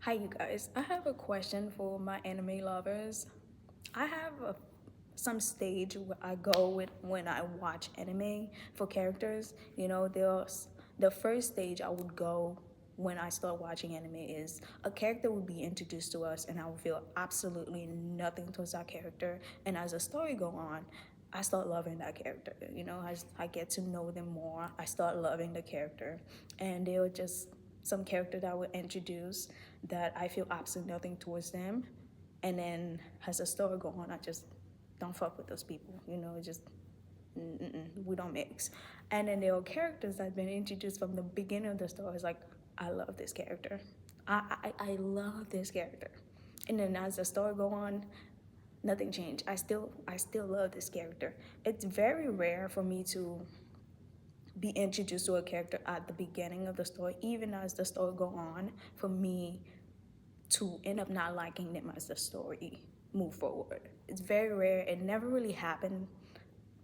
Hi, you guys. I have a question for my anime lovers. I have some stage where I go with when I watch anime for characters. There's the first stage I would go when I start watching anime is a character would be introduced to us, and I would feel absolutely nothing towards that character. And as the story go on, I start loving that character. As I get to know them more, I start loving the character, and they were just some character that would introduce that I feel absolutely nothing towards them, and then as the story go on, I just don't fuck with those people. It just we don't mix. And then there are characters that have been introduced from the beginning of the story. It's like I love this character. I love this character, and then as the story go on, nothing changed. I still love this character. It's very rare for me to be introduced to a character at the beginning of the story, even as the story go on, for me to end up not liking them as the story move forward. It's very rare. It never really happened.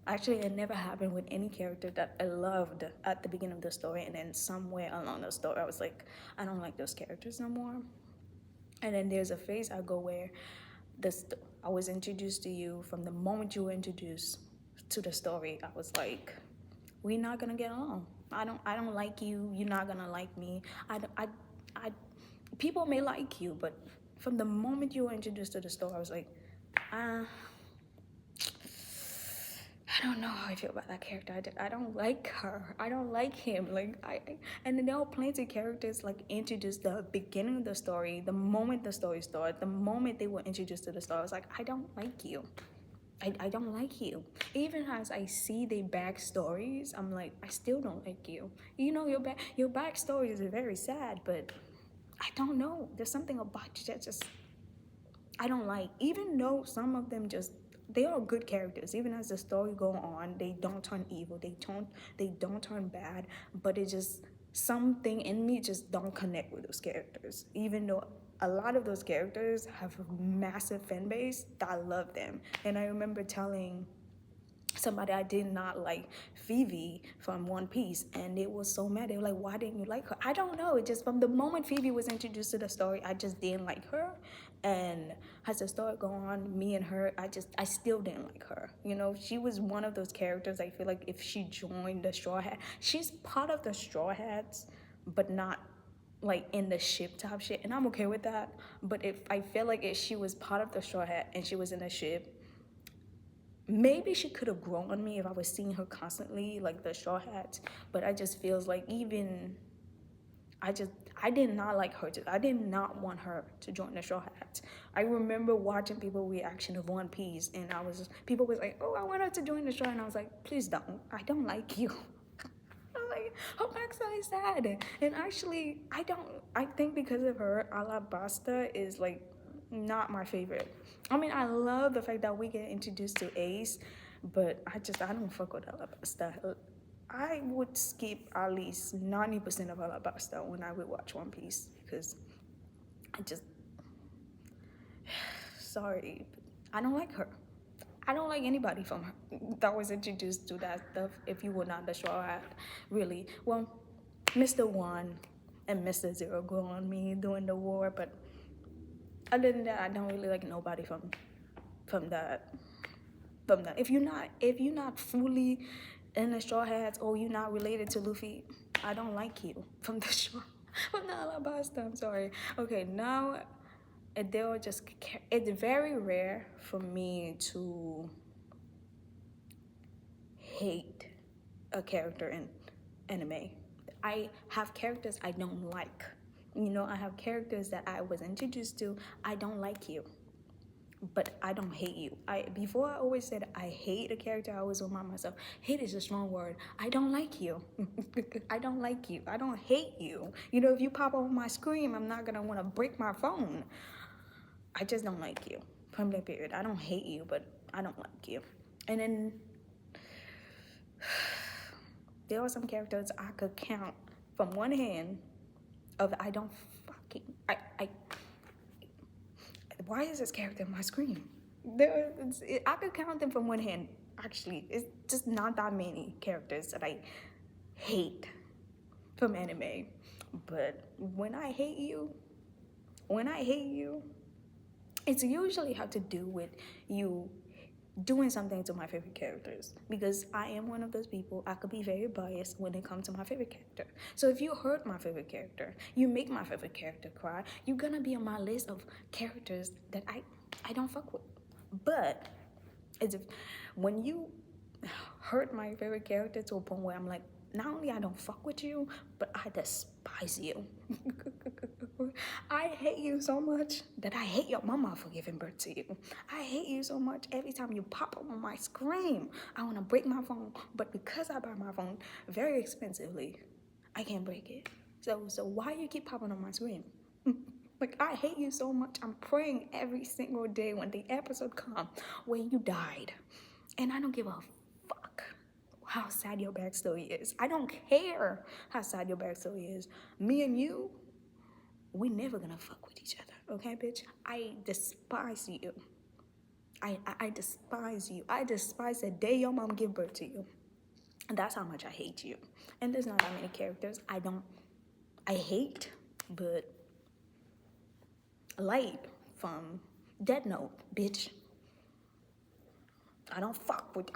Actually, it never happened with any character that I loved at the beginning of the story, and then somewhere along the story, I was like, I don't like those characters no more. And then there's a phase I go where this I was introduced to you from the moment you were introduced to the story. I was like, we're not gonna get along. I don't like you. You're not gonna like me. I people may like you, but from the moment you were introduced to the story, I was like, uh, I don't know how I feel about that character. I don't like her. I don't like him. And then there are plenty of characters like introduced the beginning of the story, the moment the story started, the moment they were introduced to the story. I was like, I don't like you. I don't like you. Even as I see their backstories, I'm like, I still don't like you. Your backstory is very sad, but I don't know. There's something about you that just I don't like. Even though some of them just they are good characters. Even as the story go on, they don't turn evil. They don't turn bad. But it just something in me just don't connect with those characters. Even though a lot of those characters have a massive fan base, that love them. And I remember telling somebody I did not like Phoebe from One Piece, and they was so mad. They were like, "Why didn't you like her?" I don't know. It just from the moment Phoebe was introduced to the story, I just didn't like her. And as the story go on, me and her, I still didn't like her. She was one of those characters. I feel like if she joined the Straw Hat, she's part of the Straw Hats, but not like in the ship top shit, and I'm okay with that. But if I feel like if she was part of the Straw Hat and she was in the ship, maybe she could have grown on me if I was seeing her constantly like the Straw Hats. But I just feels like even I did not like her. I did not want her to join the Straw Hats. I remember watching people reaction of One Piece, and people was like, "Oh, I want her to join the Straw," and I was like, "Please don't. I don't like you." I'm like, her backstory is sad, and actually, I don't. I think because of her, Alabasta is like not my favorite. I mean, I love the fact that we get introduced to Ace, but I don't fuck with Alabasta. I would skip at least 90% of Alabasta when I would watch One Piece because I just sorry, but I don't like her. I don't like anybody from her that was introduced to that stuff. If you were not the Straw Hat, really. Well, Mr. One and Mr. Zero grew on me during the war, but other than that, I don't really like nobody from that. From that, if you're not fully in the Straw Hats or you're not related to Luffy, I don't like you from the straw. From the Alabasta. I'm sorry. Okay, now they were just. It's very rare for me to hate a character in anime. I have characters I don't like. I have characters that I was introduced to. I don't like you, but I don't hate you. I always said I hate a character. I always remind myself, hate is a strong word. I don't like you. I don't like you. I don't hate you. If you pop up on my screen, I'm not gonna want to break my phone. I just don't like you. From that period, I don't hate you, but I don't like you. And then there are some characters I could count from one hand of I don't fucking I why is this character on my screen? I could count them from one hand. Actually, it's just not that many characters that I hate from anime. But when I hate you, when I hate you, it's usually have to do with you doing something to my favorite characters, because I am one of those people. I could be very biased when it comes to my favorite character. So if you hurt my favorite character, you make my favorite character cry, you're gonna be on my list of characters that I don't fuck with. But it's if when you hurt my favorite character to a point where I'm like, not only I don't fuck with you, but I despise you. I hate you so much that I hate your mama for giving birth to you. I hate you so much. Every time you pop up on my screen, I want to break my phone. But because I buy my phone very expensively, I can't break it. So why you keep popping on my screen? Like, I hate you so much. I'm praying every single day when the episode comes where you died. And I don't give a fuck how sad your backstory is. I don't care how sad your backstory is. Me and you, we never gonna fuck with each other, okay, bitch? I despise you. I despise you. I despise the day your mom gave birth to you. And that's how much I hate you. And there's not that many characters I hate, but Light from Dead Note, bitch. I don't fuck with,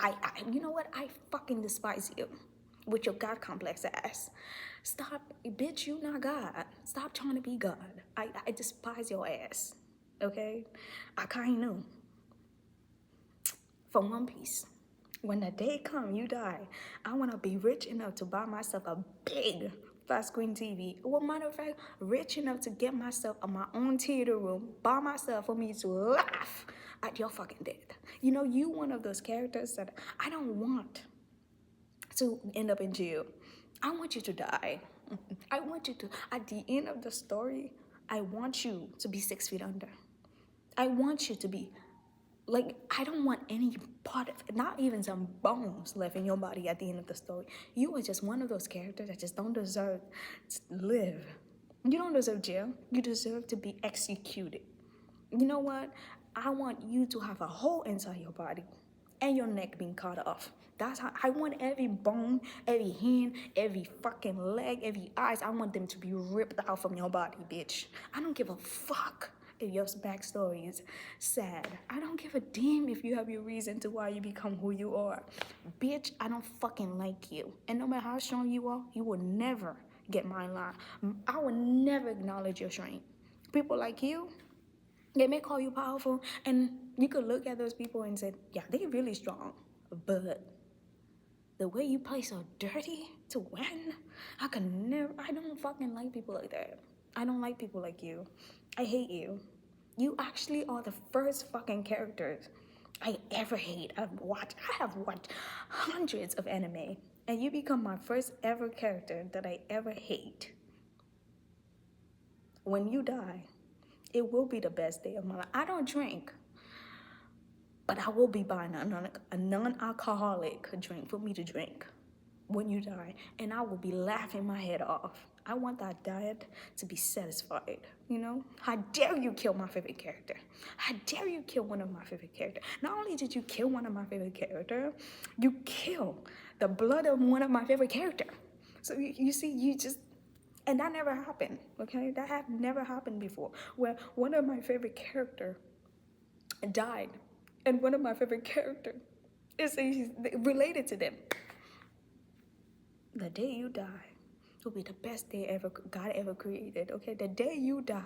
you know what? I fucking despise you with your God complex ass. Stop, bitch, you not God. Stop trying to be God. I despise your ass, okay? Akainu from One Piece. When the day come, you die, I want to be rich enough to buy myself a big flat screen TV. Well, matter of fact, rich enough to get myself on my own theater room by myself for me to laugh at your fucking death. You know, you one of those characters that I don't want to end up in jail. I want you to die. I want you to, at the end of the story, I want you to be 6 feet under. I want you to be, like, I don't want any part of it, not even some bones left in your body at the end of the story. You are just one of those characters that just don't deserve to live. You don't deserve jail. You deserve to be executed. You know what? I want you to have a hole inside your body and your neck being cut off. That's how I want every bone, every hand, every fucking leg, every eyes. I want them to be ripped out from your body, bitch. I don't give a fuck if your backstory is sad. I don't give a damn if you have your reason to why you become who you are. Bitch, I don't fucking like you. And no matter how strong you are, you will never get my line. I will never acknowledge your strength. People like you, they may call you powerful, and you could look at those people and say, yeah, they're really strong. But the way you play so dirty to win, I don't fucking like people like that. I don't like people like you. I hate you. You actually are the first fucking characters I ever hate. I have watched hundreds of anime, and you become my first ever character that I ever hate. When you die, it will be the best day of my life. I don't drink, but I will be buying a non-alcoholic drink for me to drink when you die, and I will be laughing my head off. I want that diet to be satisfied, you know? How dare you kill my favorite character? How dare you kill one of my favorite characters? Not only did you kill one of my favorite characters, you kill the blood of one of my favorite characters. So you see, you just, and that never happened, okay? That had never happened before, where one of my favorite characters died, and one of my favorite characters is related to them. The day you die will be the best day God ever created, okay? The day you die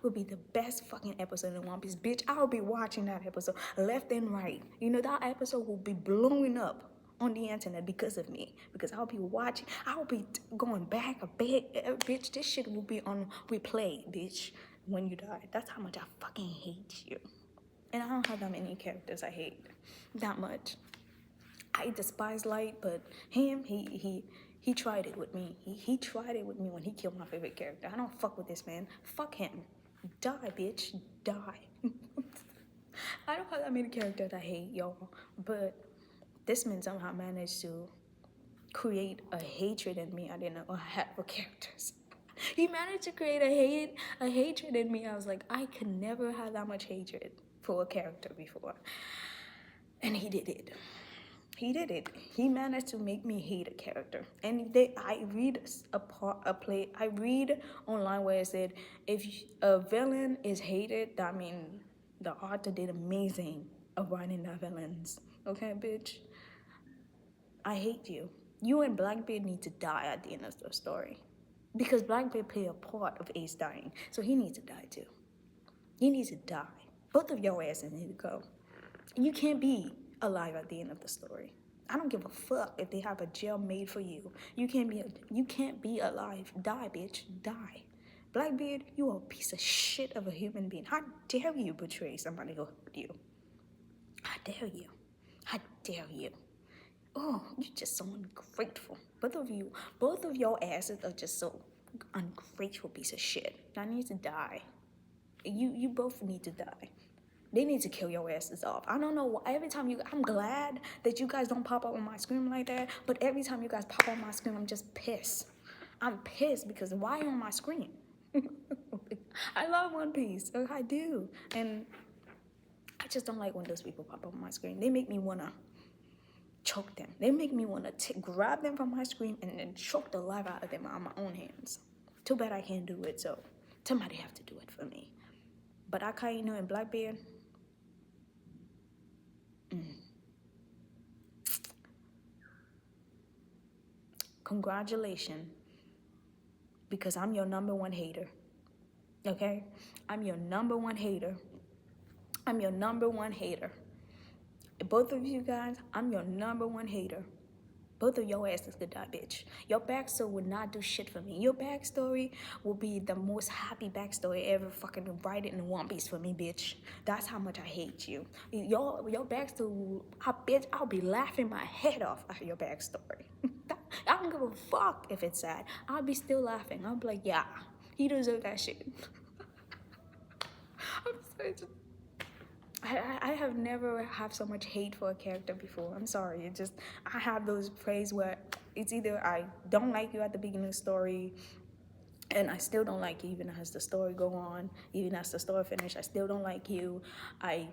will be the best fucking episode in One Piece. Bitch, I'll be watching that episode left and right. You know, that episode will be blowing up on the internet because of me. Because I'll be watching, I'll be going back a bit. Bitch, this shit will be on replay, bitch, when you die. That's how much I fucking hate you. And I don't have that many characters I hate that much. I despise Light, but him, he tried it with me. He tried it with me when he killed my favorite character. I don't fuck with this man. Fuck him. Die, bitch. Die. I don't have that many characters I hate, y'all. But this man somehow managed to create a hatred in me I didn't know I had for characters. He managed to create a hatred in me. I was like, I could never have that much hatred for a character before. And he did it. He did it. He managed to make me hate a character. And I read I read online where it said if a villain is hated, that means the author did amazing of writing the villains. Okay, bitch. I hate you. You and Blackbeard need to die at the end of the story. Because Blackbeard played a part of Ace dying. So he needs to die too. He needs to die. Both of your asses need to go. You can't be alive at the end of the story. I don't give a fuck if they have a jail made for you. You can't be alive. Die, bitch. Die. Blackbeard, you are a piece of shit of a human being. How dare you betray somebody who hurt you? How dare you? How dare you? Oh, you're just so ungrateful. Both of your asses are just so ungrateful piece of shit. That needs to die. You both need to die. They need to kill your asses off. I don't know. Every time I'm glad that you guys don't pop up on my screen like that. But every time you guys pop on my screen, I'm just pissed. I'm pissed because why on my screen? I love One Piece. I do. And I just don't like when those people pop up on my screen. They make me want to choke them. They make me want to grab them from my screen and then choke the life out of them on my own hands. Too bad I can't do it, so somebody have to do it for me. But Akainu and Blackbeard, congratulations, because I'm your number one hater. Okay? I'm your number one hater. I'm your number one hater. Both of you guys, I'm your number one hater. Both of your asses could die, bitch. Your backstory would not do shit for me. Your backstory will be the most happy backstory ever fucking write it in One Piece for me, bitch. That's how much I hate you. Your backstory, bitch, I'll be laughing my head off at your backstory. I don't give a fuck if it's sad. I'll be still laughing. I'll be like, yeah, he deserved that shit. I'm sorry. I have never had so much hate for a character before. I'm sorry. It just, I have those phrases where it's either I don't like you at the beginning of the story and I still don't like you even as the story go on, even as the story finish, I still don't like you. I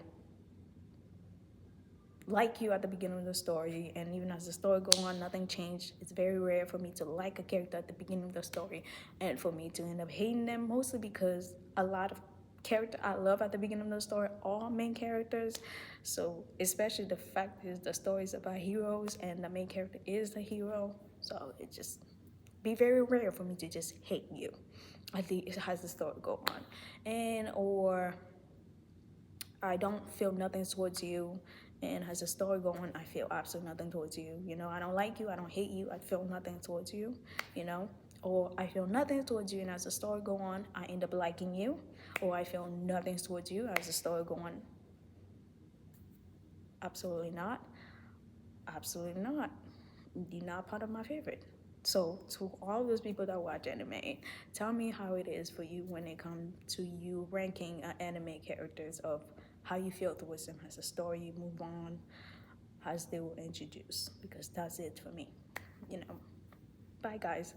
like you at the beginning of the story, and even as the story go on, nothing changed. It's very rare for me to like a character at the beginning of the story and for me to end up hating them, mostly because a lot of character I love at the beginning of the story are main characters. So especially the fact is the story is about heroes and the main character is the hero. So it just be very rare for me to just hate you. I think it has the story go on, and or I don't feel nothing towards you, and as the story go on, I feel absolutely nothing towards you. You know, I don't like you, I don't hate you, I feel nothing towards you. You know, or I feel nothing towards you, and as the story go on, I end up liking you, or I feel nothing towards you as the story go on. Absolutely not. Absolutely not. You're not part of my favorite. So to all those people that watch anime, tell me how it is for you when it comes to you ranking anime characters of how you feel towards them as a story you move on, as they were introduced, because that's it for me. You know. Bye guys.